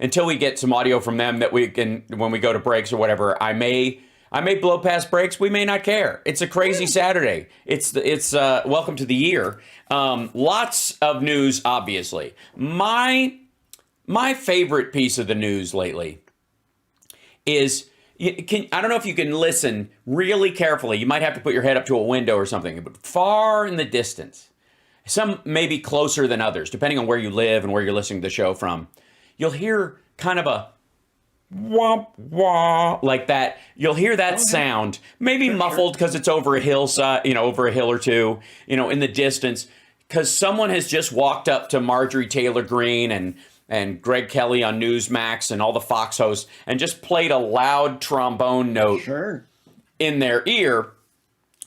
until we get some audio from them that we can, when we go to breaks or whatever, I may blow past breaks. We may not care. It's a crazy Saturday. It's welcome to the year. Lots of news, obviously. My favorite piece of the news lately is, I don't know if you can listen really carefully. You might have to put your head up to a window or something, but far in the distance, some may be closer than others, depending on where you live and where you're listening to the show from. You'll hear kind of a womp wah like that. You'll hear that sound, maybe muffled because it's over a hillside, over a hill or two, in the distance, because someone has just walked up to Marjorie Taylor Greene and Greg Kelly on Newsmax and all the Fox hosts and just played a loud trombone note in their ear,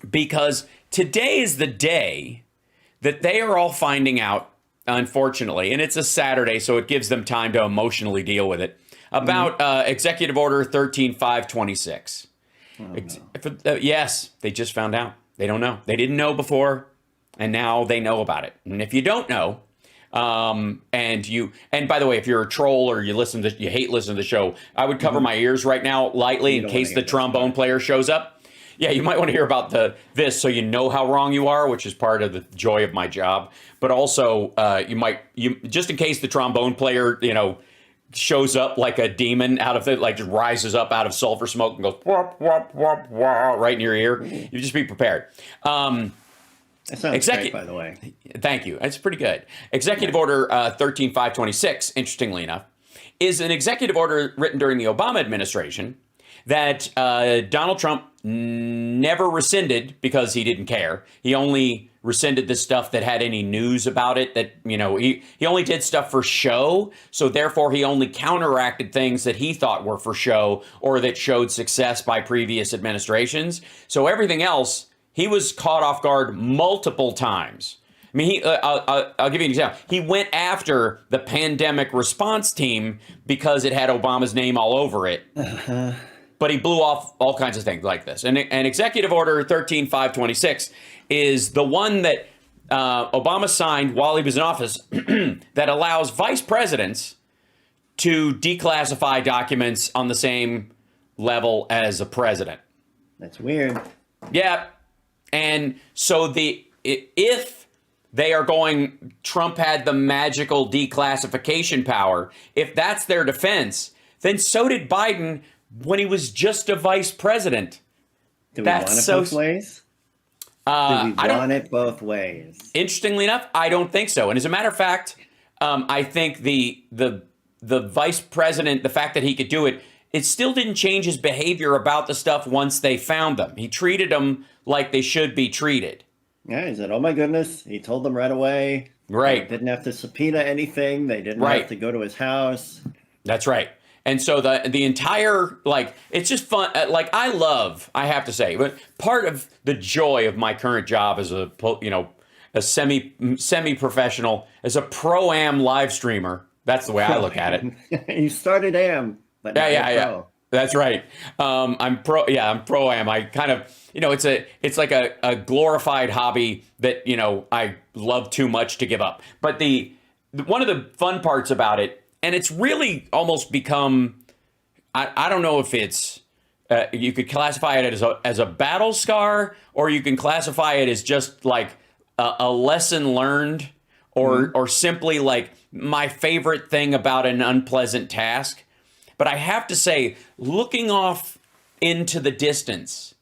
because today is the day that they are all finding out, unfortunately, and it's a Saturday, so it gives them time to emotionally deal with it, about Executive Order 13526. Yes, they just found out. They don't know. They didn't know before, and now they know about it. And if you don't know, and by the way, if you're a troll or you hate listening to the show, I would cover my ears right now lightly in case the trombone player shows up. Yeah, you might want to hear about this so you know how wrong you are, which is part of the joy of my job. But also, you just in case the trombone player, shows up like a demon out of it, like just rises up out of sulfur smoke and goes whop, whop, whop, whop, right in your ear. You just be prepared. That sounds great, by the way. Thank you. It's pretty good. Executive Order 13526, interestingly enough, is an executive order written during the Obama administration that Donald Trump never rescinded because he didn't care. He only rescinded the stuff that had any news about it, that, he only did stuff for show. So therefore, he only counteracted things that he thought were for show or that showed success by previous administrations. So everything else, he was caught off guard multiple times. I mean, I'll give you an example. He went after the pandemic response team because it had Obama's name all over it. But he blew off all kinds of things like this. And Executive Order 13526 is the one that Obama signed while he was in office that allows vice presidents to declassify documents on the same level as a president. That's weird. Yeah. And so if they are going, Trump had the magical declassification power, if that's their defense, then so did Biden when he was just a vice president. Do we want it both ways? Do we want it both ways? Interestingly enough, I don't think so. And as a matter of fact, I think the vice president, the fact that he could do it, it still didn't change his behavior about the stuff once they found them. He treated them like they should be treated. Yeah, he said, oh my goodness. He told them right away. Right. They didn't have to subpoena anything. They didn't have to go to his house. That's right. And so the entire, it's just fun. I have to say, but part of the joy of my current job as a semi-professional, as a pro-am live streamer, that's the way I look at it. You started am, but yeah. That's right. I'm pro-am. I kind of, it's like a glorified hobby that, I love too much to give up. But one of the fun parts about it, and it's really almost become, I don't know if it's, you could classify it as a battle scar, or you can classify it as just like a lesson learned, or simply like my favorite thing about an unpleasant task. But I have to say, looking off into the distance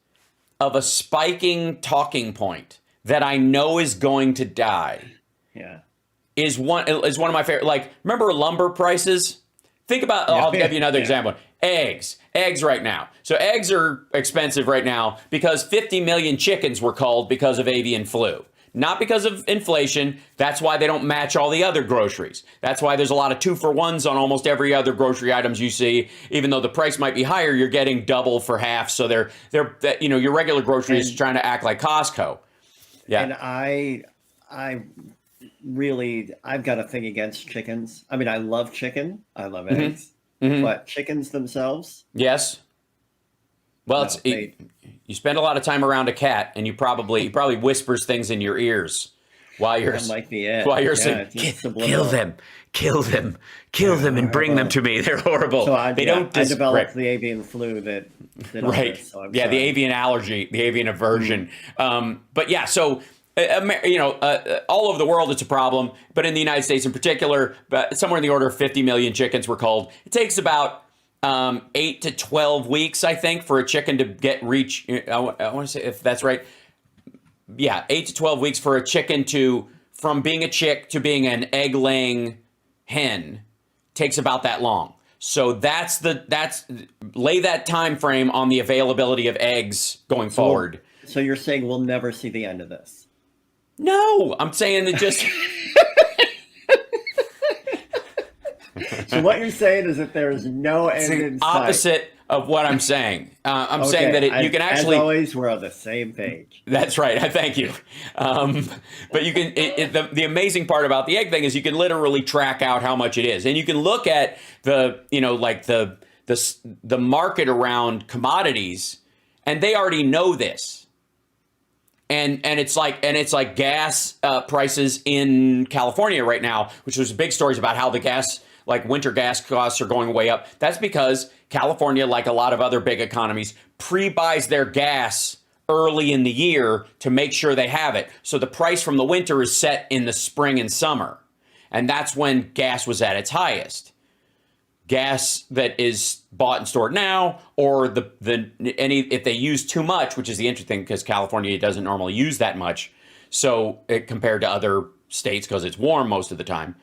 of a spiking talking point that I know is going to die. Yeah. Is one of my favorite. Like, remember lumber prices? Think about, I'll give you another example. Eggs right now. So eggs are expensive right now because 50 million chickens were culled because of avian flu. Not because of inflation. That's why they don't match all the other groceries. That's why there's a lot of 2-for-1s on almost every other grocery items you see. Even though the price might be higher, you're getting double for half. So they're your regular grocery is trying to act like Costco. Yeah. And I've got a thing against chickens. I mean, I love chicken. I love eggs. But chickens themselves? Yes. Well, you spend a lot of time around a cat, and he probably whispers things in your ears while you're That might be it. while you're Yeah, saying, just kill them, and bring them to me. They're horrible. So I developed right. the avian flu that did all Right. this, so I'm yeah, the sorry. avian allergy, the avian aversion. But yeah, so all over the world it's a problem, but in the United States in particular, somewhere in the order of 50 million chickens were culled. It takes about 8 to 12 weeks, I think, for a chicken to reach. I want to say if that's right. Yeah, 8 to 12 weeks for a chicken from being a chick to being an egg-laying hen takes about that long. So lay that time frame on the availability of eggs going forward. So you're saying we'll never see the end of this? No, I'm saying that just. So what you're saying is that there is no end in sight. Opposite of what I'm saying. I'm saying that you can actually. As always, we're on the same page. That's right. I thank you. But you can. The amazing part about the egg thing is you can literally track out how much it is, and you can look at the market around commodities, and they already know this. And it's like gas prices in California right now, which was big stories about how the gas. Like winter gas costs are going way up. That's because California, like a lot of other big economies, pre-buys their gas early in the year to make sure they have it. So the price from the winter is set in the spring and summer. And that's when gas was at its highest. Gas that is bought and stored now, or if they use too much, which is the interesting thing because California doesn't normally use that much. So compared to other states, because it's warm most of the time.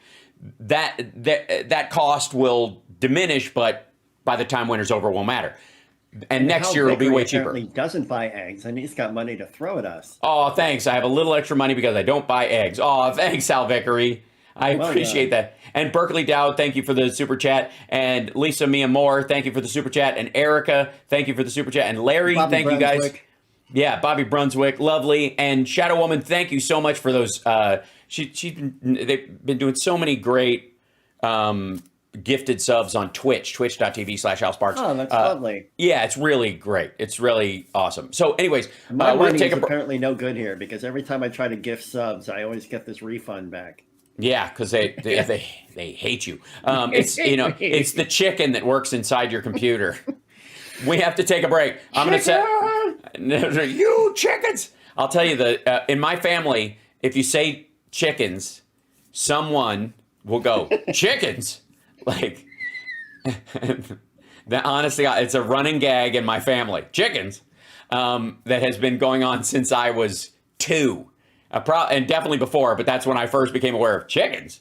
That cost will diminish, but by the time winter's over, it won't matter. And next year it'll be way cheaper. He doesn't buy eggs, and he's got money to throw at us. Oh, thanks. I have a little extra money because I don't buy eggs. Oh, thanks, Hal Vickery. I appreciate that. And Berkeley Dowd, thank you for the super chat. And Lisa Mia Moore, thank you for the super chat. And Erica, thank you for the super chat. And Larry, thank you guys. Yeah, Bobby Brunswick, lovely. And Shadow Woman, thank you so much for those. They've been doing so many great gifted subs on Twitch, twitch.tv/HalSparks. Oh, that's lovely. Yeah, it's really great. It's really awesome. So anyways, my money is apparently no good here because every time I try to gift subs, I always get this refund back. Yeah, because they hate you. It's the chicken that works inside your computer. We have to take a break. I'm going to say, you chickens. I'll tell you in my family, if you say chickens, someone will go, chickens? Like, honestly, it's a running gag in my family. Chickens. That has been going on since I was 2. And definitely before, but that's when I first became aware of chickens.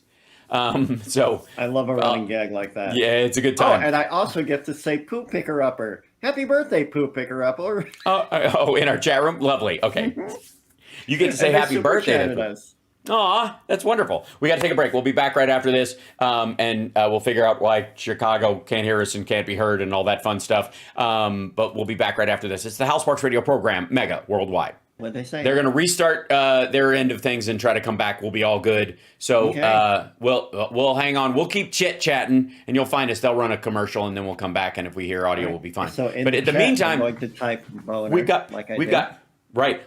So I love a running gag like that. Yeah, it's a good time. Oh, and I also get to say poo picker upper. Happy birthday, poo picker upper. Oh, in our chat room? Lovely. Okay. You get to say happy birthday. Aw, that's wonderful. We got to take a break. We'll be back right after this, and we'll figure out why Chicago can't hear us and can't be heard and all that fun stuff. But we'll be back right after this. It's the Hal Sparks Radio program, Mega Worldwide. What'd they say? They're going to restart their end of things and try to come back. We'll be all good. So okay. We'll hang on. We'll keep chit-chatting, and you'll find us. They'll run a commercial, and then we'll come back. And if we hear audio, we'll be fine. So but in the meantime, I'm going to type boner,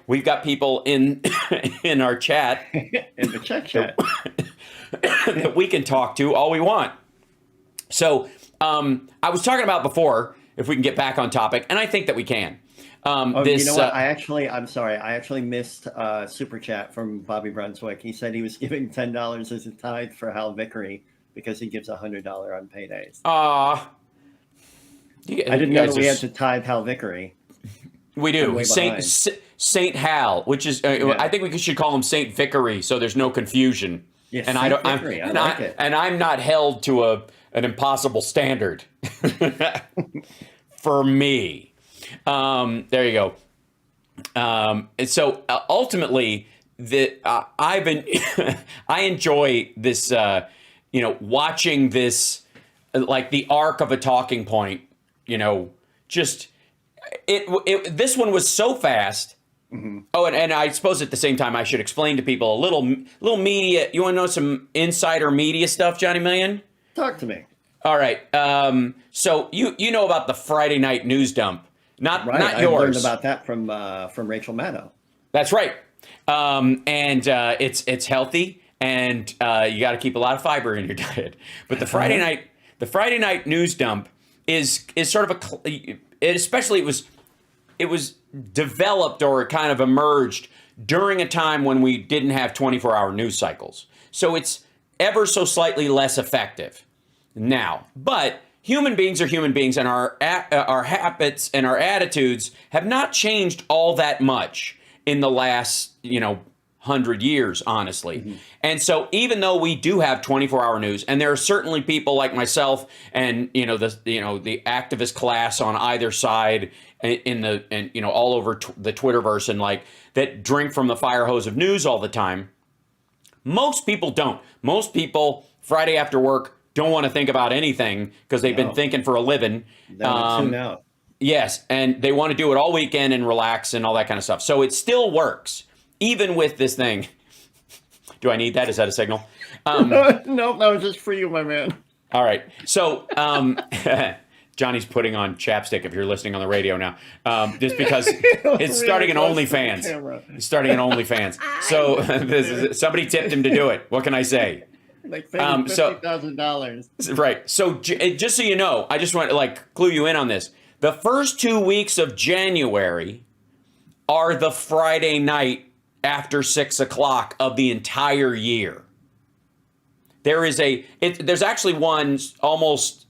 we've got people in in our chat in the chat that we can talk to all we want. So I was talking about before, if we can get back on topic, and I think that we can. You know what? I'm sorry. I actually missed super chat from Bobby Brunswick. He said he was giving $10 as a tithe for Hal Vickery because he gives $100 on paydays. I didn't know that we had to tithe Hal Vickery. We do. Saint Hal, which is I think we should call him Saint Vickery, so there's no confusion. Yes, and I'm not held to an impossible standard for me. There you go. And so ultimately, I enjoy this. Watching this, like the arc of a talking point. Just this one was so fast. Mm-hmm. Oh, and I suppose at the same time I should explain to people a little media. You want to know some insider media stuff, Johnny Million? Talk to me. All right. So you know about the Friday night news dump. Not yours. I learned about that from Rachel Maddow. That's right. And it's healthy, and you got to keep a lot of fiber in your diet. But the Friday night news dump is sort of it was developed or kind of emerged during a time when we didn't have 24-hour news cycles. So it's ever so slightly less effective now. But human beings are human beings, and our habits and our attitudes have not changed all that much in the last, 100 years, honestly. Mm-hmm. And so even though we do have 24-hour news, and there are certainly people like myself and the activist class on either side all over the Twitterverse and that drink from the fire hose of news all the time, most people don't. Most people Friday after work don't want to think about anything because they've been thinking for a living. They want to tune out. Yes, and they want to do it all weekend and relax and all that kind of stuff. So it still works, even with this thing. Do I need that? Is that a signal? No, that was just for you, my man. All right. So Johnny's putting on chapstick if you're listening on the radio now, just because it's starting an OnlyFans. It's starting an OnlyFans. So somebody tipped him to do it. What can I say? Like $50,000. Right. So just so you know, I just want to clue you in on this. The first 2 weeks of January are the Friday night after 6 o'clock of the entire year. There's actually one almost,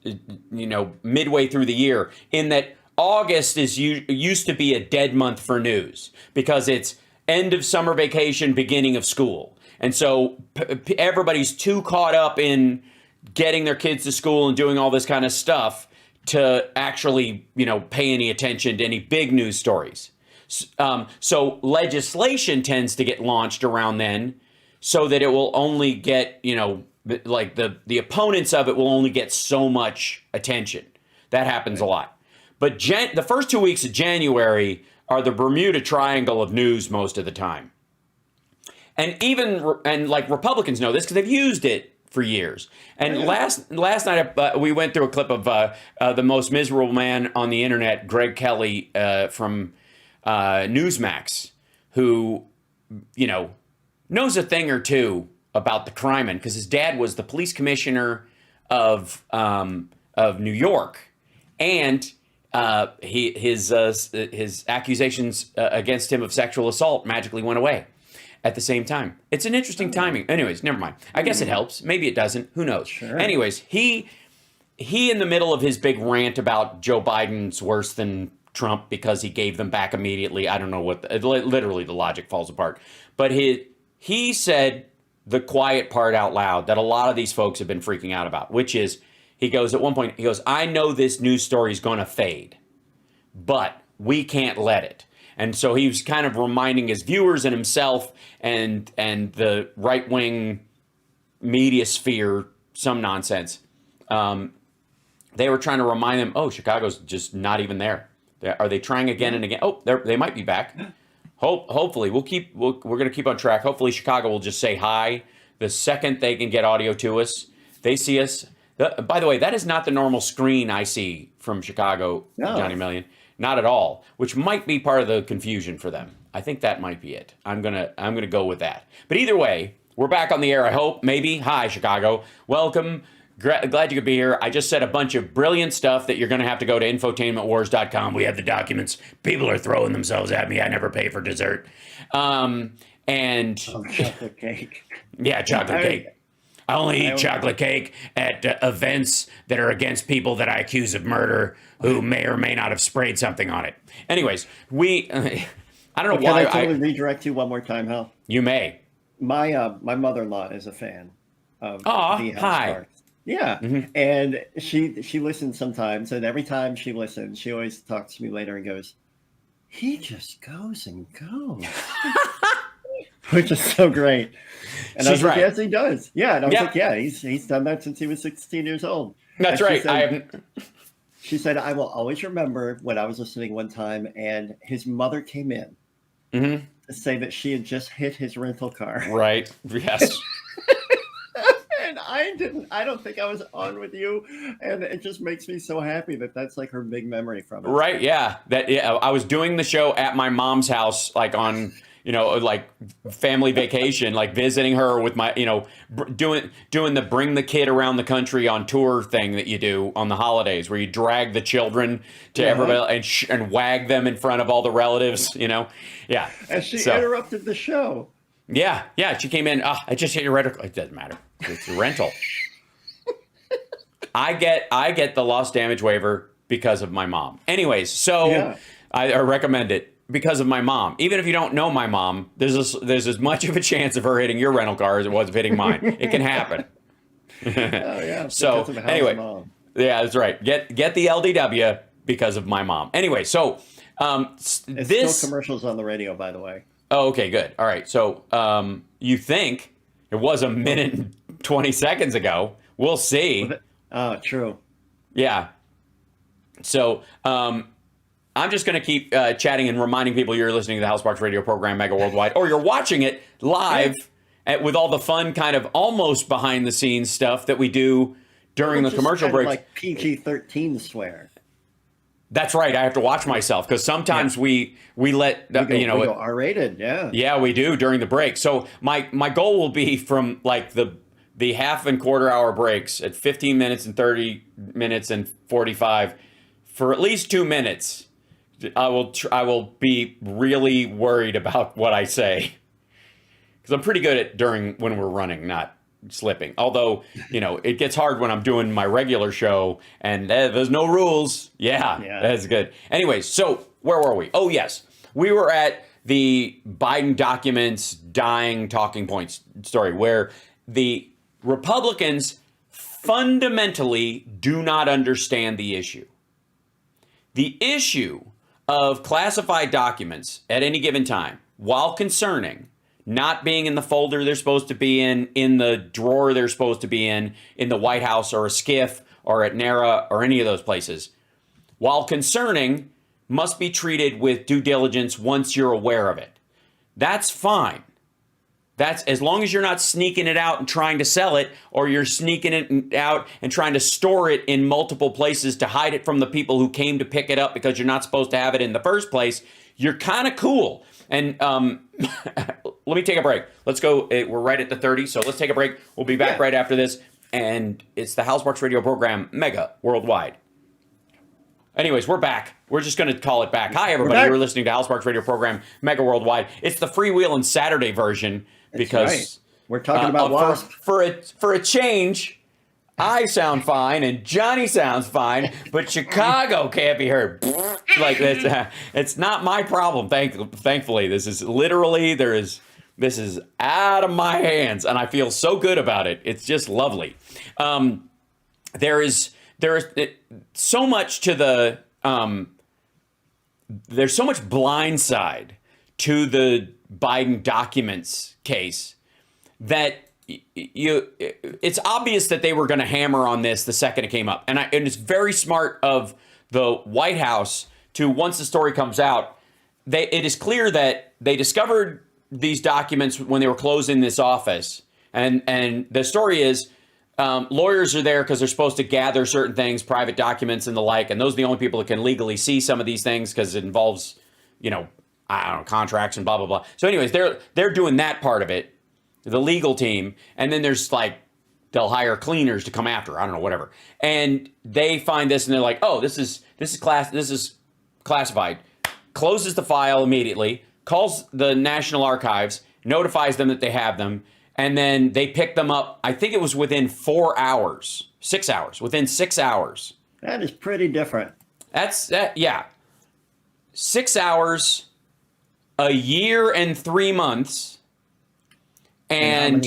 midway through the year, in that August used to be a dead month for news because it's end of summer vacation, beginning of school. And so everybody's too caught up in getting their kids to school and doing all this kind of stuff to actually, pay any attention to any big news stories. So legislation tends to get launched around then so that it will only get, the opponents of it will only get so much attention. That happens a lot. But the first 2 weeks of January are the Bermuda Triangle of news most of the time. And Republicans know this because they've used it for years. And last night we went through a clip of the most miserable man on the internet, Greg Kelly from Newsmax, who knows a thing or two about the crime, because his dad was the police commissioner of New York, and his accusations against him of sexual assault magically went away at the same time. It's an interesting timing. Anyways, never mind. I guess it helps. Maybe it doesn't. Who knows? Sure. Anyways, he in the middle of his big rant about Joe Biden's worse than Trump because he gave them back immediately. I don't know literally the logic falls apart. But he said the quiet part out loud that a lot of these folks have been freaking out about, which is, at one point, I know this news story is going to fade, but we can't let it. And so he was kind of reminding his viewers and himself and the right-wing media sphere some nonsense. They were trying to remind them, Chicago's just not even there. Are they trying again and again? They might be back. Hopefully, we're going to keep on track. Hopefully, Chicago will just say hi the second they can get audio to us. They see us. By the way, that is not the normal screen I see from Chicago, no. Johnny Million. Not at all, which might be part of the confusion for them. I think that might be it. I'm gonna go with that. But either way, we're back on the air, I hope, maybe. Hi, Chicago. Welcome. Glad you could be here. I just said a bunch of brilliant stuff that you're going to have to go to infotainmentwars.com. We have the documents. People are throwing themselves at me. I never pay for dessert. Chocolate cake. Yeah, chocolate cake. I only eat chocolate cake at events that are against people that I accuse of murder who may or may not have sprayed something on it. Anyways, I don't know why. Can I totally redirect you one more time, Hal? You may. My mother-in-law is a fan of the House hi. Parks. Yeah, and she listens sometimes, and every time she listens, she always talks to me later and goes, "He just goes and goes," which is so great. And I was like, yes, he does. Yeah, and I was like, yeah, he's done that since he was 16 years old. That's right. She said, I will always remember when I was listening one time, and his mother came in to say that she had just hit his rental car. Right. Yes. And I don't think I was on with you. And it just makes me so happy that that's like her big memory from it. Right. Yeah. I was doing the show at my mom's house, like on, like family vacation, like visiting her with my, doing the bring the kid around the country on tour thing that you do on the holidays, where you drag the children to everybody and wag them in front of all the relatives, Yeah. And she interrupted the show. Yeah. She came in. I just hit your rental. It doesn't matter. It's a rental. I get the loss damage waiver because of my mom. Anyways, so I recommend it because of my mom. Even if you don't know my mom, there's as much of a chance of her hitting your rental car as it was of hitting mine. It can happen. So anyway, yeah, that's right. Get the LDW because of my mom. Anyway, so it's still commercials on the radio, by the way. Oh, okay, good. All right. So you think it was a minute and 20 seconds ago? We'll see. Oh, true. Yeah. So I'm just going to keep chatting and reminding people you're listening to the Housebox Radio program Mega Worldwide, or you're watching it live with all the fun kind of almost behind the scenes stuff that we do during the commercial breaks. Like PG-13 swear. That's right. I have to watch myself because sometimes we let we go R-rated. Yeah. Yeah, we do during the break. So my goal will be from like the half and quarter hour breaks at 15 minutes and 30 minutes and 45 for at least 2 minutes. I will be really worried about what I say because I'm pretty good at when we're running, not slipping. Although, it gets hard when I'm doing my regular show and there's no rules. Yeah, that's good. Anyways, so where were we? Oh, yes. We were at the Biden documents dying talking points story where the Republicans fundamentally do not understand the issue. The issue of classified documents at any given time, while concerning, not being in the folder they're supposed to be in the drawer they're supposed to be in the White House or a SCIF or at NARA or any of those places, while concerning, must be treated with due diligence once you're aware of it. That's fine. That's as long as you're not sneaking it out and trying to sell it, or you're sneaking it out and trying to store it in multiple places to hide it from the people who came to pick it up because you're not supposed to have it in the first place. You're kind of cool. And let me take a break. Let's go. We're right at the 30, so let's take a break. We'll be back right after this. And it's the Housebox Radio program, Mega Worldwide. Anyways, we're back. We're just going to call it back. Hi, everybody. You're listening to Housebox Radio program, Mega Worldwide. It's the freewheeling Saturday version. Because we're talking about WASP. For a change, I sound fine and Johnny sounds fine, but Chicago can't be heard. Like this, it's not my problem. Thankfully, this is literally this is out of my hands, and I feel so good about it. It's just lovely. There is so much to the there's so much blind side to the Biden documents case that it's obvious that they were going to hammer on this the second it came up. And it's very smart of the White House to, once the story comes out, it is clear that they discovered these documents when they were closing this office. And the story is lawyers are there because they're supposed to gather certain things, private documents and the like. And those are the only people that can legally see some of these things because it involves, I don't know, contracts and blah, blah, blah. So anyways, they're doing that part of it, the legal team. And then there's they'll hire cleaners to come after, I don't know, whatever. And they find this and they're like, oh, this is classified. Closes the file immediately, calls the National Archives, notifies them that they have them. And then they pick them up. I think it was within 6 hours, within 6 hours. That is pretty different. Yeah. 6 hours, a year and 3 months, and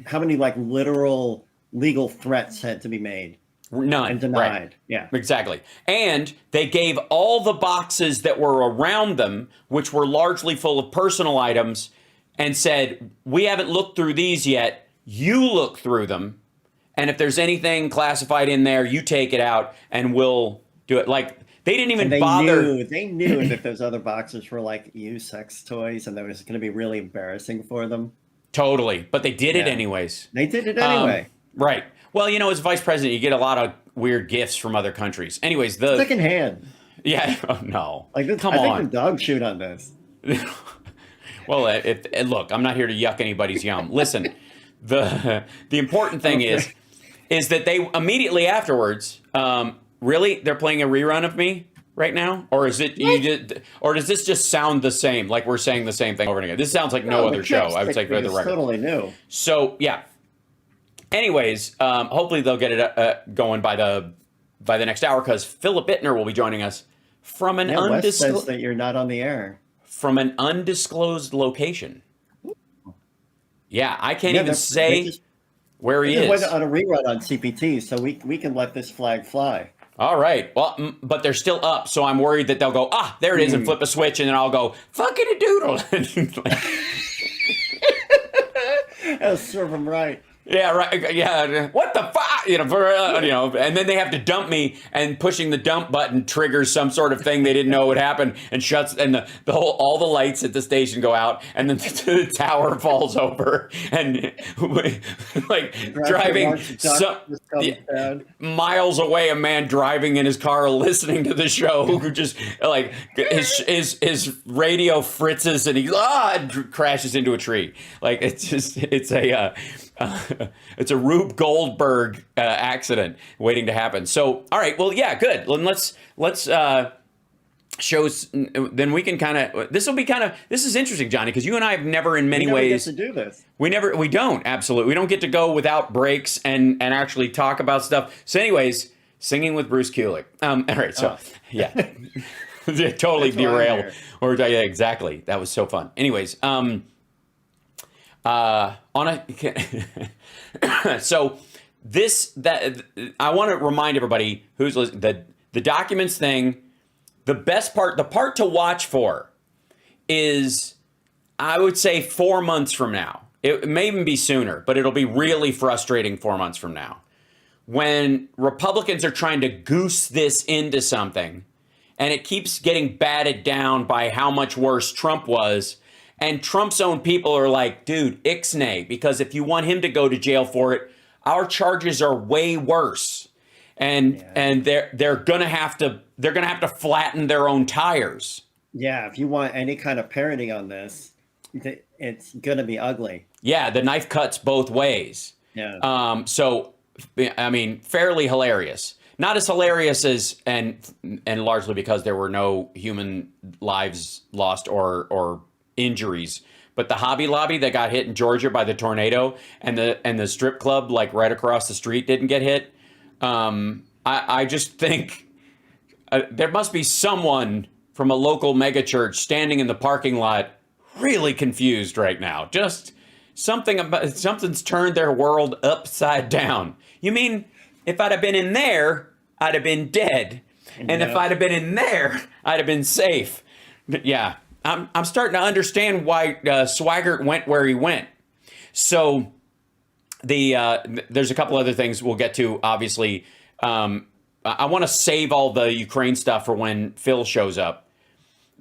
how many literal legal threats had to be made? None. And denied. Right. Yeah, exactly. And they gave all the boxes that were around them, which were largely full of personal items, and said, we haven't looked through these yet. You look through them, and if there's anything classified in there, you take it out, and we'll do it. They didn't even bother. They knew that those other boxes were used sex toys, and that was going to be really embarrassing for them. Totally, but they did it anyways. They did it anyway. Right. Well, as vice president, you get a lot of weird gifts from other countries. Anyways, secondhand. Yeah. Oh, no. Come on. I think the dog chewed on this. Well, look, I'm not here to yuck anybody's yum. Listen, the important thing is that they immediately afterwards, really, they're playing a rerun of me right now, or is it or does this just sound the same? Like we're saying the same thing over and again. This sounds like no other show. I would say for the record, totally new. So yeah. Anyways, hopefully they'll get it going by the next hour, because Philip Bittner will be joining us from an Wes says that you're not on the air. From an undisclosed location. Yeah, I can't even say where he is. Went on a rerun on CPT, so we can let this flag fly. All right. Well, but they're still up, so I'm worried that they'll go, there it is, and flip a switch, and then I'll go, fucking a doodle. That'll serve them right. Yeah, right. Yeah, what the fuck? And then they have to dump me, and pushing the dump button triggers some sort of thing they didn't know would happen, and shuts, and all the lights at the station go out, and then the tower falls over, and like driving miles away, a man driving in his car listening to the show who just like his radio fritzes, and he crashes into a tree. Like it's a Rube Goldberg accident waiting to happen. So, all right, well, yeah, good. Let's shows. Then we can kind of. This is interesting, Johnny, because you and I have never, in many ways, get to do this. We don't absolutely. We don't get to go without breaks and actually talk about stuff. So, anyways, singing with Bruce Kulick. All right, so yeah, totally derail. Or yeah, exactly. That was so fun. Anyways, so I want to remind everybody who's listening that the documents thing, the best part, the part to watch for is, I would say, 4 months from now. It may even be sooner, but it'll be really frustrating 4 months from now, when Republicans are trying to goose this into something, and it keeps getting batted down by how much worse Trump was. And Trump's own people are like, dude, ixnay, because if you want him to go to jail for it, our charges are way worse. And they're gonna have to flatten their own tires. Yeah, if you want any kind of parenting on this, it's gonna be ugly. Yeah, the knife cuts both ways. Yeah. So I mean, fairly hilarious. Not as hilarious as and largely because there were no human lives lost or injuries, but the Hobby Lobby that got hit in Georgia by the tornado, and the strip club like right across the street didn't get hit. I just think there must be someone from a local megachurch standing in the parking lot really confused right now. Just something's turned their world upside down. You mean if I'd have been in there, I'd have been dead, and if I'd have been in there, I'd have been safe. Yeah. I'm starting to understand why Swaggart went where he went. So there's a couple other things we'll get to. Obviously, I want to save all the Ukraine stuff for when Phil shows up.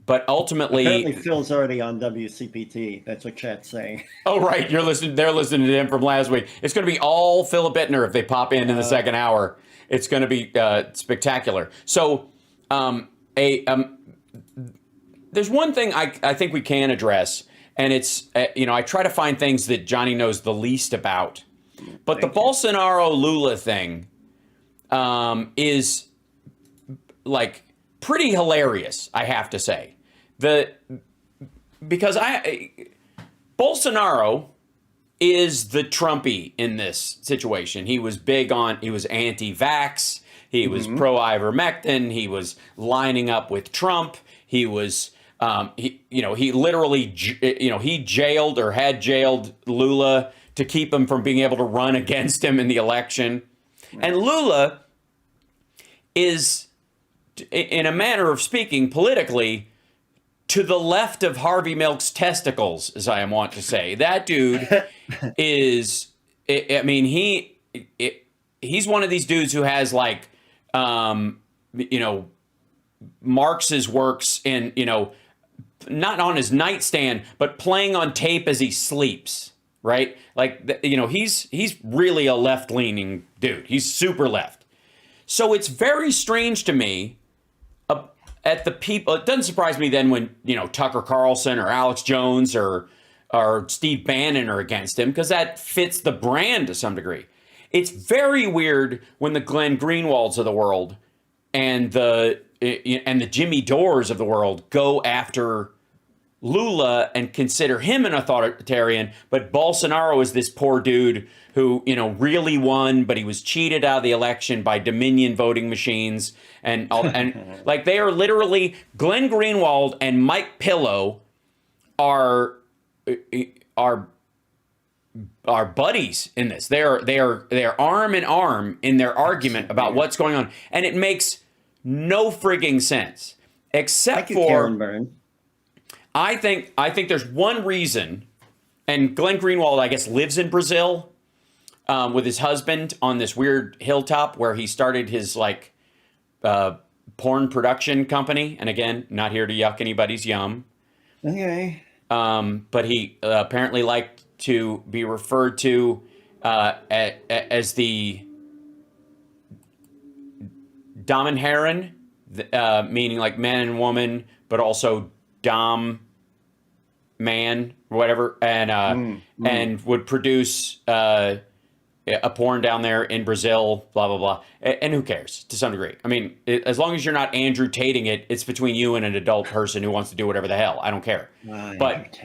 But ultimately, apparently Phil's already on WCPT. That's what chat's saying. Oh, right. They're listening to him from last week. It's going to be all Philip Bittner if they pop in the second hour. It's going to be spectacular. So there's one thing I think we can address, and it's, I try to find things that Johnny knows the least about. But the Bolsonaro Lula thing is like pretty hilarious, I have to say. Because Bolsonaro is the Trumpy in this situation. He was anti-vax. He was pro-ivermectin. He was lining up with Trump. He was, he literally, he jailed or had jailed Lula to keep him from being able to run against him in the election. Right. And Lula is, in a manner of speaking, politically, to the left of Harvey Milk's testicles, as I want to say. That dude is, he's one of these dudes who has like, Marx's works in, not on his nightstand, but playing on tape as he sleeps, right? Like, he's really a left-leaning dude. He's super left. So it's very strange to me at the people. It doesn't surprise me then when, Tucker Carlson or Alex Jones or Steve Bannon are against him, because that fits the brand to some degree. It's very weird when the Glenn Greenwalds of the world and the Jimmy Dores of the world go after Lula and consider him an authoritarian, but Bolsonaro is this poor dude who, really won, but he was cheated out of the election by Dominion voting machines. And like, they are literally, Glenn Greenwald and Mike Pillow are buddies in this. They are arm in arm in their argument about what's going on. And it makes no frigging sense, except for, I think there's one reason, and Glenn Greenwald, I guess, lives in Brazil with his husband on this weird hilltop where he started his porn production company. And again, not here to yuck anybody's yum. Okay. But he apparently liked to be referred to as the Dominherren, meaning like man and woman, but also Dom man or whatever, and would produce a porn down there in Brazil, blah, blah, blah. And who cares to some degree? I mean, as long as you're not Andrew Tating it, it's between you and an adult person who wants to do whatever the hell. I don't care. But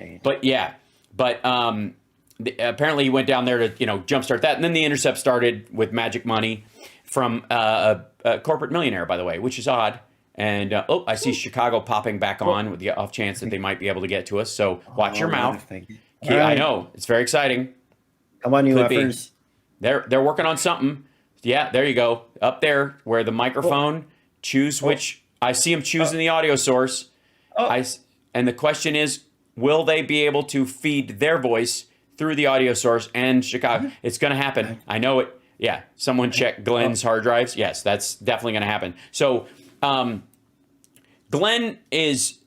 apparently he went down there to, jumpstart that. And then The Intercept started with magic money from a corporate millionaire, by the way, which is odd. And, I see Chicago popping back on with the off chance that they might be able to get to us. So watch your mouth. I know. It's very exciting. Come on, you effers. They're working on something. Yeah, there you go. Up there where the microphone, choose which. I see them choosing the audio source. And the question is, will they be able to feed their voice through the audio source and Chicago? It's going to happen. I know it. Yeah, someone check Glenn's hard drives. Yes, that's definitely going to happen. So Glenn is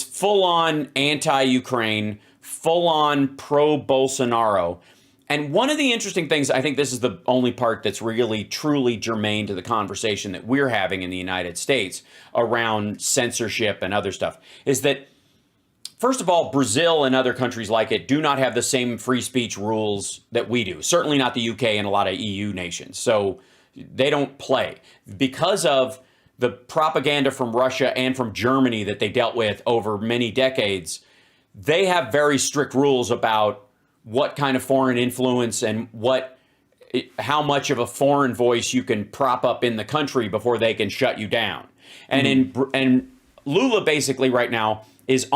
full on anti-Ukraine, full on pro-Bolsonaro. And one of the interesting things, I think this is the only part that's really, truly germane to the conversation that we're having in the United States around censorship and other stuff, is that, first of all, Brazil and other countries like it do not have the same free speech rules that we do. Certainly not the UK and a lot of EU nations. So they don't play. Because of the propaganda from Russia and from Germany that they dealt with over many decades, they have very strict rules about what kind of foreign influence and how much of a foreign voice you can prop up in the country before they can shut you down. And and Lula basically right now is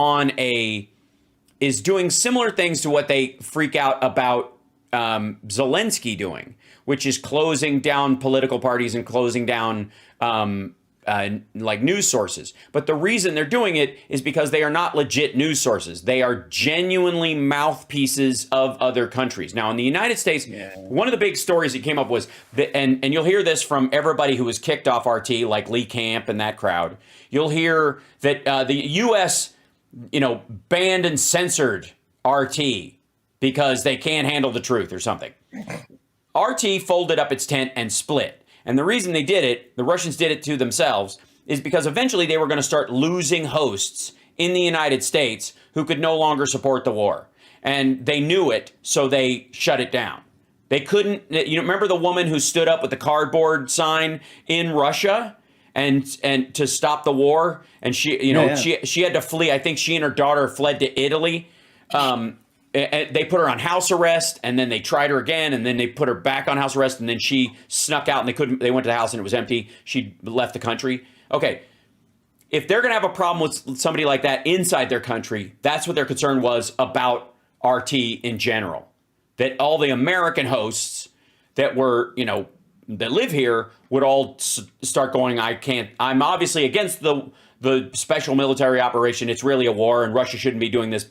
doing similar things to what they freak out about Zelensky doing, which is closing down political parties and closing down like news sources. But the reason they're doing it is because they are not legit news sources. They are genuinely mouthpieces of other countries. Now, in the United States, one of the big stories that came up was that, and you'll hear this from everybody who was kicked off RT, like Lee Camp and that crowd. You'll hear that the U.S., banned and censored RT because they can't handle the truth or something. RT folded up its tent and split. And the reason they did it, the Russians did it to themselves, is because eventually they were going to start losing hosts in the United States who could no longer support the war. And they knew it, so they shut it down. They couldn't, remember the woman who stood up with the cardboard sign in Russia and to stop the war? And she had to flee. I think she and her daughter fled to Italy. They put her on house arrest, and then they tried her again, and then they put her back on house arrest, and then she snuck out, and they went to the house, and it was empty. She left the country. Okay, if they're going to have a problem with somebody like that inside their country, that's what their concern was about RT in general. That all the American hosts that were, that live here would all start going, I'm obviously against the special military operation. It's really a war and Russia shouldn't be doing this,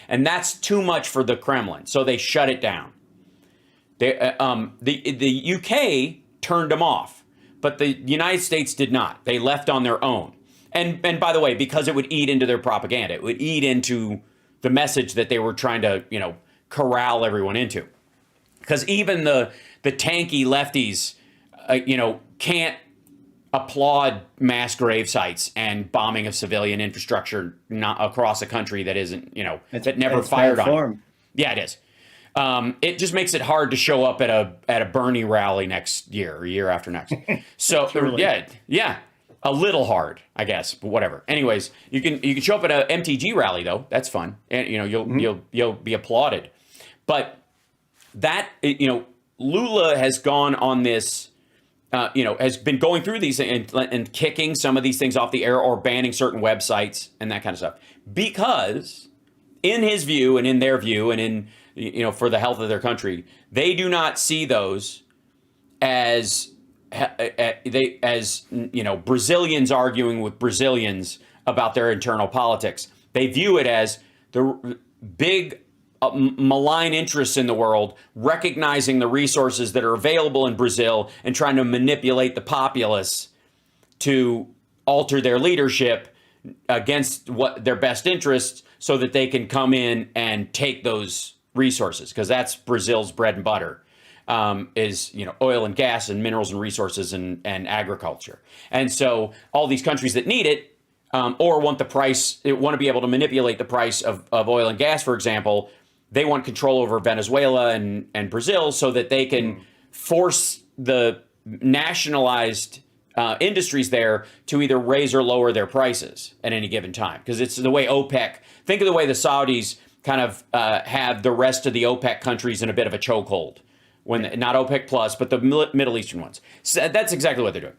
and that's too much for the Kremlin. So they shut it down. The UK turned them off, but the United States did not. They left on their own. And by the way, because it would eat into their propaganda, it would eat into the message that they were trying to, corral everyone into. Because even the tanky lefties, can't applaud mass grave sites and bombing of civilian infrastructure not across a country that isn't, that never fired on form. Yeah, it is. It just makes it hard to show up at a Bernie rally next year or year after next. So yeah, a little hard, I guess, but whatever. Anyways, you can show up at a MTG rally though. That's fun, and you'll be applauded. But that Lula has gone on this. Has been going through these and kicking some of these things off the air or banning certain websites and that kind of stuff because, in his view and in their view and in for the health of their country, they do not see those as Brazilians arguing with Brazilians about their internal politics. They view it as the big malign interests in the world recognizing the resources that are available in Brazil and trying to manipulate the populace to alter their leadership against what their best interests so that they can come in and take those resources, because that's Brazil's bread and butter, is oil and gas and minerals and resources and agriculture. And so all these countries that need it or want to be able to manipulate the price of oil and gas, for example, they want control over Venezuela and Brazil so that they can force the nationalized industries there to either raise or lower their prices at any given time. Because it's the way OPEC, think of the way the Saudis kind of have the rest of the OPEC countries in a bit of a chokehold. Not OPEC plus, but the Middle Eastern ones. So that's exactly what they're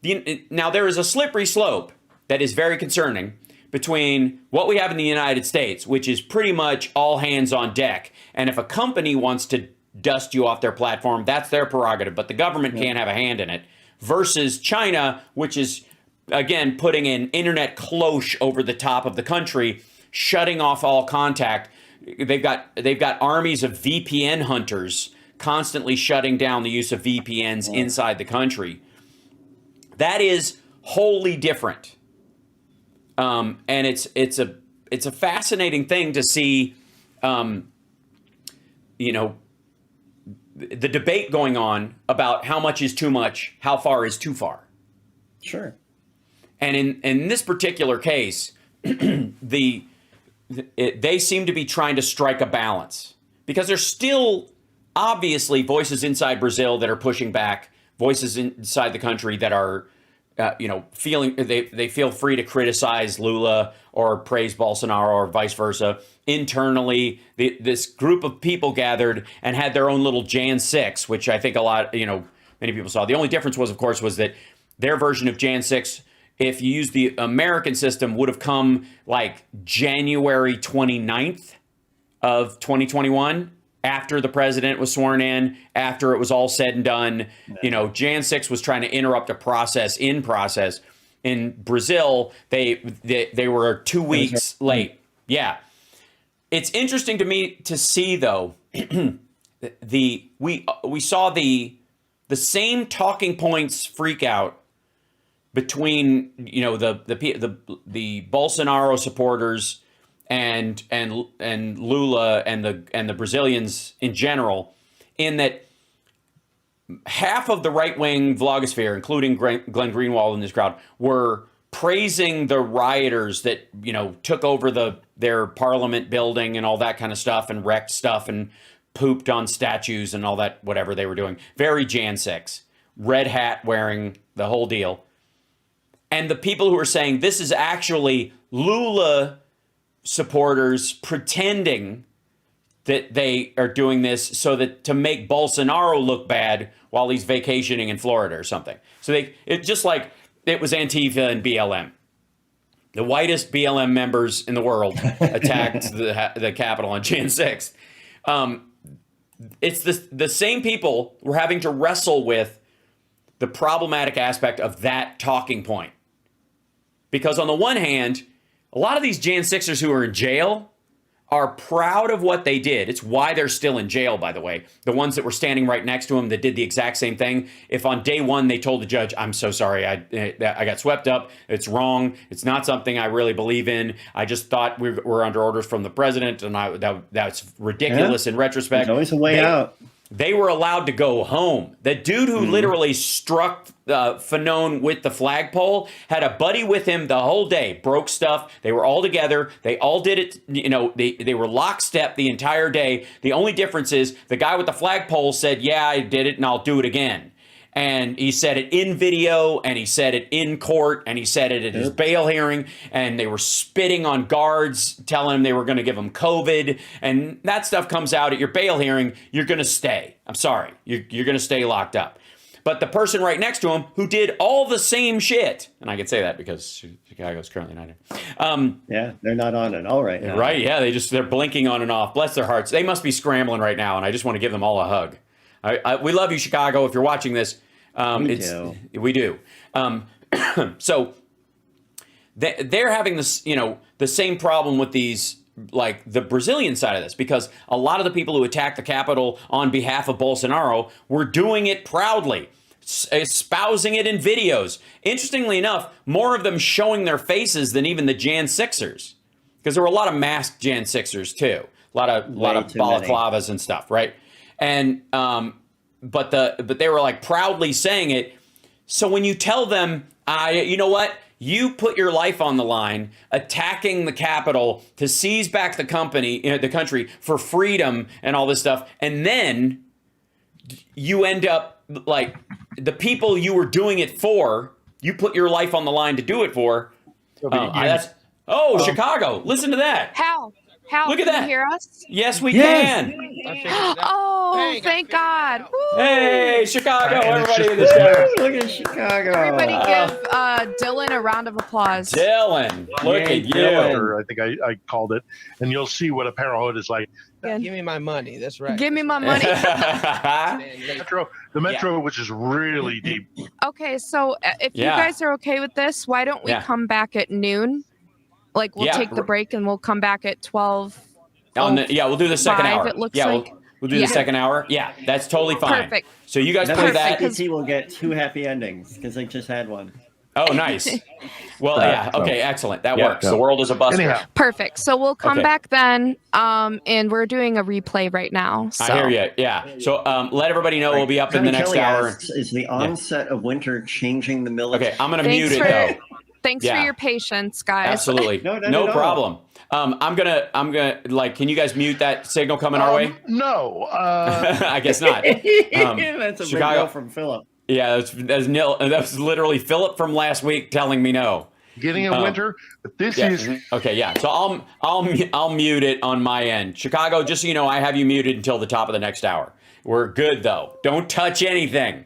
doing. Now, there is a slippery slope that is very concerning between what we have in the United States, which is pretty much all hands on deck. And if a company wants to dust you off their platform, that's their prerogative, but the government can't have a hand in it, versus China, which is, again, putting an internet cloche over the top of the country, shutting off all contact. They've got armies of VPN hunters constantly shutting down the use of VPNs inside the country. That is wholly different. And it's a fascinating thing to see, the debate going on about how much is too much, how far is too far. Sure. And in this particular case, they seem to be trying to strike a balance, because there's still obviously voices inside Brazil that are pushing back, voices inside the country that are feeling they feel free to criticize Lula or praise Bolsonaro or vice versa. Internally, this group of people gathered and had their own little Jan 6, which I think many people saw. The only difference was, of course, was that their version of Jan 6, if you use the American system, would have come like January 29th of 2021. After the president was sworn in, after it was all said and done. Jan 6 was trying to interrupt a process. In Brazil, they were 2 weeks late. Yeah. It's interesting to me to see, though, we saw the same talking points freak out between the Bolsonaro supporters and Lula and the Brazilians in general, in that half of the right-wing vlogosphere, including Glenn Greenwald in this crowd, were praising the rioters that took over their parliament building and all that kind of stuff and wrecked stuff and pooped on statues and all that, whatever they were doing. Very Jan 6, red hat wearing, the whole deal. And the people who are saying this is actually Lula supporters pretending that they are doing this so that to make Bolsonaro look bad while he's vacationing in Florida or something. So it just like it was Antifa and BLM. The whitest BLM members in the world attacked the Capitol on Jan 6th. It's the same people we're having to wrestle with the problematic aspect of that talking point. Because on the one hand, a lot of these Jan 6ers who are in jail are proud of what they did. It's why they're still in jail, by the way. The ones that were standing right next to them that did the exact same thing. If on day one they told the judge, I'm so sorry, I got swept up. It's wrong. It's not something I really believe in. I just thought we were under orders from the president, and that's ridiculous in retrospect. There's always a way out. they were allowed to go home. The dude who literally struck Fanone with the flagpole had a buddy with him the whole day, broke stuff. They were all together. They all did it. You know, they were lockstep the entire day. The only difference is the guy with the flagpole said, yeah, I did it and I'll do it again. And he said it in video, and he said it in court, and he said it at his bail hearing, and they were spitting on guards, telling him they were going to give him COVID, and that stuff comes out at your bail hearing, you're going to stay. I'm sorry. You're going to stay locked up. But the person right next to him who did all the same shit, and I can say that because Chicago's currently not in. Yeah, they're not on it all right now. Right, yeah, they're blinking on and off. Bless their hearts. They must be scrambling right now, and I just want to give them all a hug. We love you, Chicago. If you're watching this, we do. So they're having this, you know, the same problem with these, like the Brazilian side of this, because a lot of the people who attacked the Capitol on behalf of Bolsonaro were doing it proudly, espousing it in videos. Interestingly enough, more of them showing their faces than even the Jan 6ers, because there were a lot of masked Jan 6ers too, a lot of balaclavas and stuff, right? And but they were like proudly saying it. So when you tell them, you know what, you put your life on the line, attacking the Capitol to seize back the country for freedom and all this stuff, and then you end up like the people you were doing it for, you put your life on the line to do it for. Chicago, listen to that. Hal, look at can that. you hear us? Yes, we can. Oh, thank God. Woo. Hey, Chicago, everybody in the chat. Look at Chicago. Everybody give Dylan a round of applause. Dylan, look at you. I think I called it. And you'll see what a parenthood is like. Again. Give me my money. That's right. Give me my money. The metro, which is really deep. Okay, so if you guys are okay with this, why don't we come back at noon? Like, we'll take the break and we'll come back at 12. We'll do the second hour. It looks like. We'll do the second hour. Yeah, that's totally fine. Perfect. So you guys play that. WCPT will get 2 happy endings because they just had one. Oh, nice. Well, okay, excellent. That works. The world is a buster. Anyhow. Perfect. So we'll come back then, and we're doing a replay right now. So. I hear you. Yeah. So let everybody know we'll be up in the next hour. Is the onset of winter changing the military? Okay, I'm going to mute it though. Thanks for your patience, guys. Absolutely. No problem. I'm gonna like. Can you guys mute that signal coming our way? No. I guess not. That's a Chicago from Philip. Yeah, that was literally Philip from last week telling me no. Getting a winter, but this is okay. Yeah, so I'll mute it on my end. Chicago, just so you know, I have you muted until the top of the next hour. We're good though. Don't touch anything.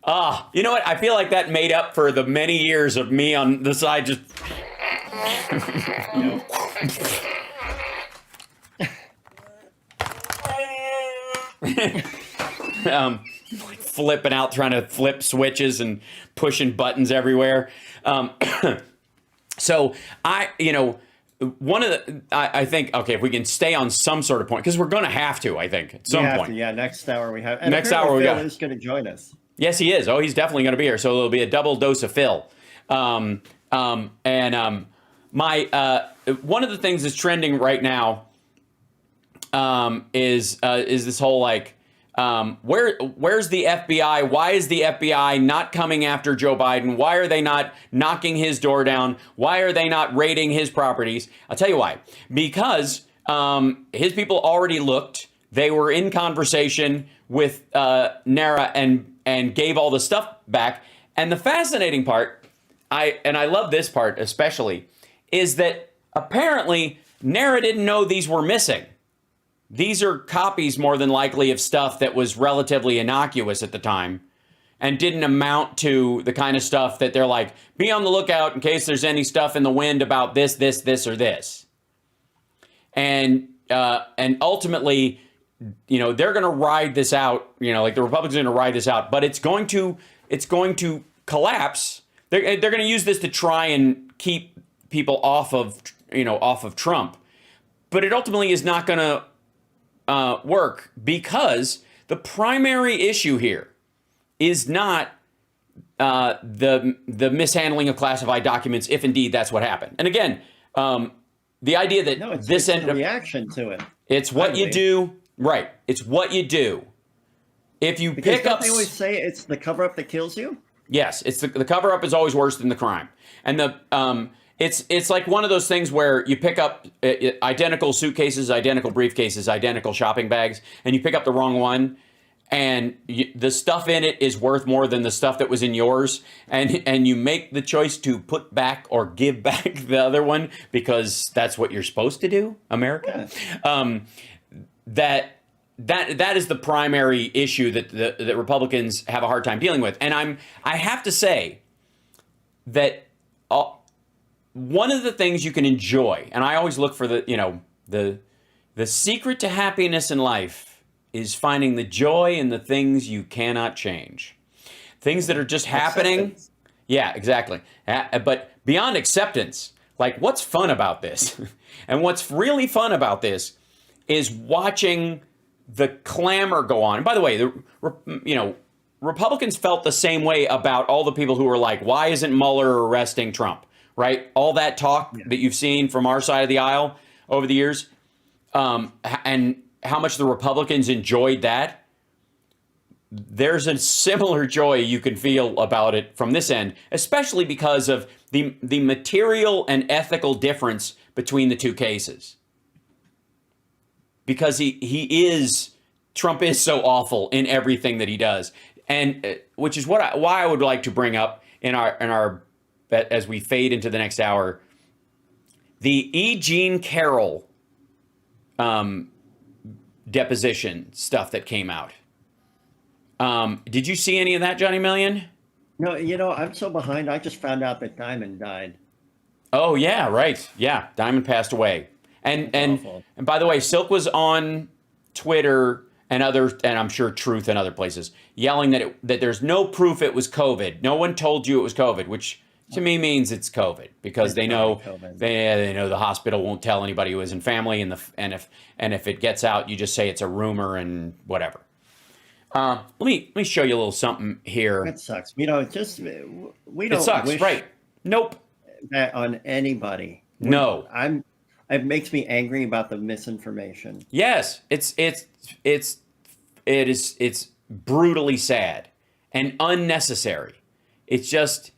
You know what? I feel like that made up for the many years of me on the side just. Flipping out, trying to flip switches and pushing buttons everywhere. So I think, okay, if we can stay on some sort of point, because we're going to have to, I think, at some point. Next hour we have. And next hour we got. Phil is going to join us. Yes, he is. Oh, he's definitely going to be here. So it'll be a double dose of Phil. One of the things that's trending right now is this whole like, where's the FBI? Why is the FBI not coming after Joe Biden? Why are they not knocking his door down? Why are they not raiding his properties? I'll tell you why. Because his people already looked. They were in conversation with NARA and gave all the stuff back. And the fascinating part, I love this part especially, is that apparently NARA didn't know these were missing. These are copies more than likely of stuff that was relatively innocuous at the time and didn't amount to the kind of stuff that they're like, be on the lookout in case there's any stuff in the wind about this, or this. And ultimately, they're going to ride this out, like the Republicans are going to ride this out, but it's going to collapse. They're going to use this to try and keep people off of Trump. But it ultimately is not going to work, because the primary issue here is not the mishandling of classified documents, if indeed that's what happened. And again, the idea that it's the reaction to it. It's what you do. Right. It's what you do. if you Because pick up, they always say it's the cover up that kills you. yes, it's the cover up is always worse than the crime, and it's like one of those things where you pick up identical suitcases, identical briefcases, identical shopping bags, and you pick up the wrong one, and the stuff in it is worth more than the stuff that was in yours, and you make the choice to put back or give back the other one because that's what you're supposed to do, America. That is the primary issue that Republicans have a hard time dealing with, and I have to say that one of the things you can enjoy, and I always look for the secret to happiness in life is finding the joy in the things you cannot change, things that are just happening. Acceptance. Yeah, exactly. But beyond acceptance, like what's fun about this, and what's really fun about this is watching the clamor go on. And by the way, Republicans felt the same way about all the people who were like, why isn't Mueller arresting Trump? Right? All that talk that you've seen from our side of the aisle over the years, and how much the Republicans enjoyed that. There's a similar joy you can feel about it from this end, especially because of the material and ethical difference between the two cases. Because Trump is so awful in everything that he does, and which is why I would like to bring up in our as we fade into the next hour, the E. Jean Carroll deposition stuff that came out. Did you see any of that, Johnny Million? No, I'm so behind. I just found out that Diamond died. Oh yeah, right. Yeah, Diamond passed away. And by the way, Silk was on Twitter and I'm sure Truth and other places yelling that there's no proof it was COVID. No one told you it was COVID, which to me means it's COVID because they know they know the hospital won't tell anybody who isn't family, and if it gets out, you just say it's a rumor and whatever. Let me show you a little something here. That sucks. We don't It sucks, wish right? Nope. that on anybody. No. It makes me angry about the misinformation. Yes, it's brutally sad and unnecessary. It's just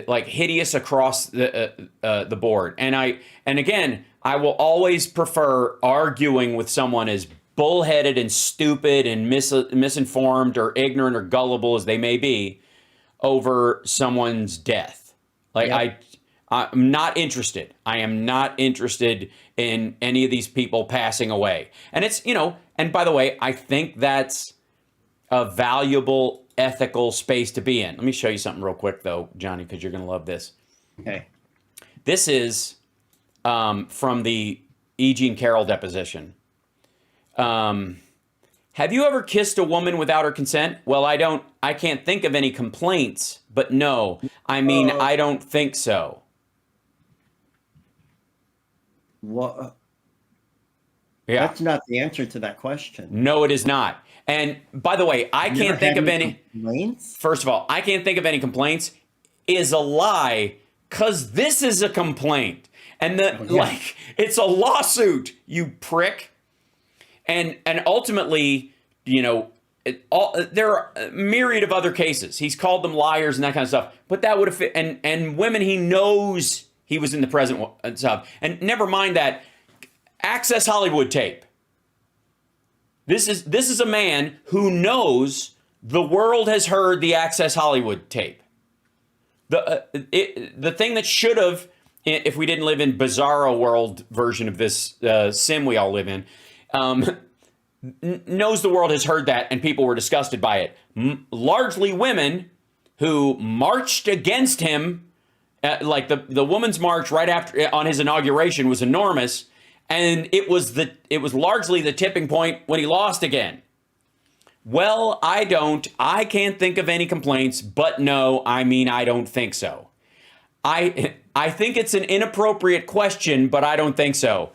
like hideous across the board. And again, I will always prefer arguing with someone as bullheaded and stupid and misinformed or ignorant or gullible as they may be over someone's death. Like yep. I'm not interested. I am not interested in any of these people passing away. And it's, and by the way, I think that's a valuable ethical space to be in. Let me show you something real quick though, Johnny, because you're going to love this. Okay. This is from the E. Jean Carroll deposition. Have you ever kissed a woman without her consent? Well, I can't think of any complaints, but no, I don't think so. What? Yeah. That's not the answer to that question. No, it is not. And by the way, I can't think of any complaints. First of all, I can't think of any complaints is a lie because this is a complaint. And it's a lawsuit, you prick. And ultimately, there are a myriad of other cases. He's called them liars and that kind of stuff. But that would have fit. And women he knows he was in the present stuff. And never mind that Access Hollywood tape. This is a man who knows the world has heard the Access Hollywood tape. The thing that should have, if we didn't live in bizarro world version of this sim we all live in, knows the world has heard that and people were disgusted by it. Largely women who marched against him, like the women's march right after on his inauguration was enormous, and it was largely the tipping point when he lost again. Well, I can't think of any complaints, but no, I don't think so. I think it's an inappropriate question, but I don't think so.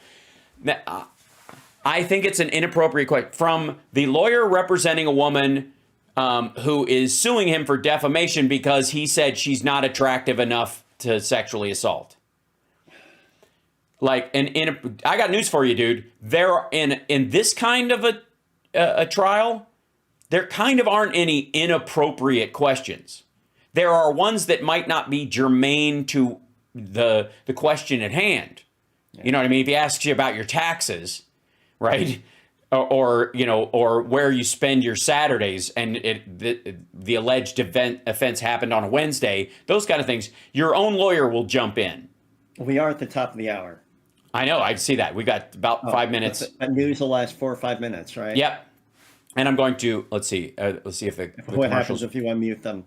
I think it's an inappropriate question from the lawyer representing a woman who is suing him for defamation because he said she's not attractive enough to sexually assault. Like, I got news for you, dude. There are in this kind of a trial, there kind of aren't any inappropriate questions. There are ones that might not be germane to the question at hand. Yeah. You know what I mean? If he asks you about your taxes, right? or where you spend your Saturdays, and the alleged offense happened on a Wednesday, those kind of things, your own lawyer will jump in. We are at the top of the hour. I know. I see that. We got about 5 minutes. News will last 4 or 5 minutes, right? Yep. And I'm going to let's see if the what happens if you unmute them.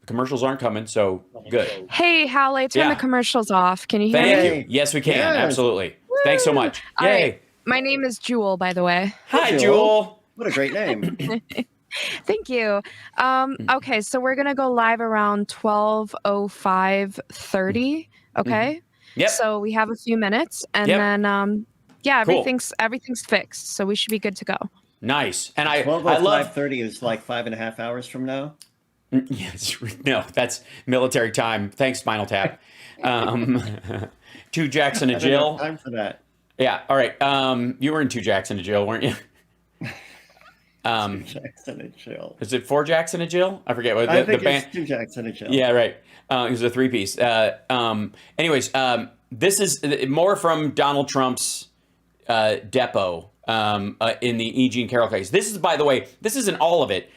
The commercials aren't coming, so good. Hey, Hal, I turned the commercials off. Can you hear me? Thank you. Yes, we can. Yes. Absolutely. Woo! Thanks so much. All Yay. Right. My name is Jewel, by the way. Hi, Jewel. What a great name. Thank you. Okay, so we're gonna go live around 12:05:30. Okay. Yep. So we have a few minutes, and then everything's fixed, so we should be good to go. Nice. And I 12:05:30 is like 5.5 hours from now. Yes. No, that's military time. Thanks, Spinal Tap. 2 Jackson and Jill. Time for that. Yeah. All right. You were in 2 Jackson and Jill, weren't you? 2 Jackson and Jill. Is it 4 Jackson and Jill? I forget. I think it's 2 Jackson and Jill. Yeah, right. It was a 3-piece. Anyways, this is more from Donald Trump's depot in the E. Jean Carroll case. This is, by the way, this isn't all of it.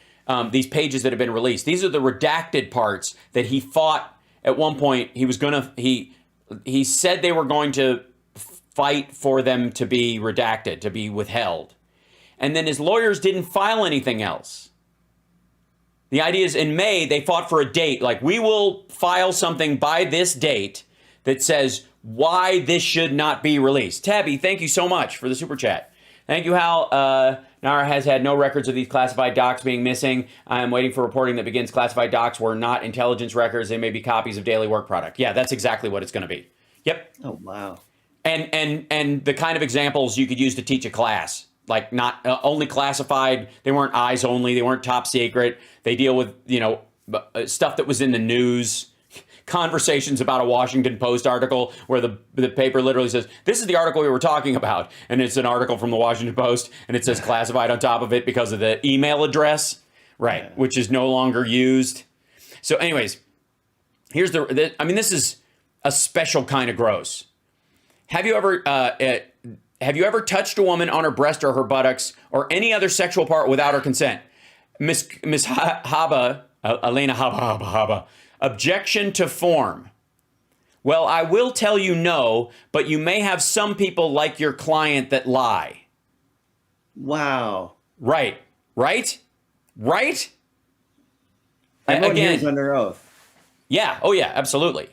These pages that have been released. These are the redacted parts that he fought at one point. He was gonna. He said they were going to fight for them to be redacted, to be withheld, and then his lawyers didn't file anything else. The idea is in May they fought for a date, like we will file something by this date that says why this should not be released. Tabby, thank you so much for the super chat. Thank you, Hal. NARA has had no records of these classified docs being missing. I am waiting for reporting that begins classified docs were not intelligence records. They may be copies of daily work product. Yeah, that's exactly what it's going to be. Yep. Oh, wow. And the kind of examples you could use to teach a class, like not only classified. They weren't eyes only. They weren't top secret. They deal with, stuff that was in the news. Conversations about a Washington Post article where the paper literally says, this is the article we were talking about. And it's an article from the Washington Post, and it says classified on top of it because of the email address, right, which is no longer used. So anyways, here's this is a special kind of gross. Have you ever touched a woman on her breast or her buttocks or any other sexual part without her consent? Miss Haba, Elena Haba. Objection to form. Well, I will tell you no, but you may have some people like your client that lie. Wow. Right. Everyone here is under oath. Yeah. Oh, yeah, absolutely.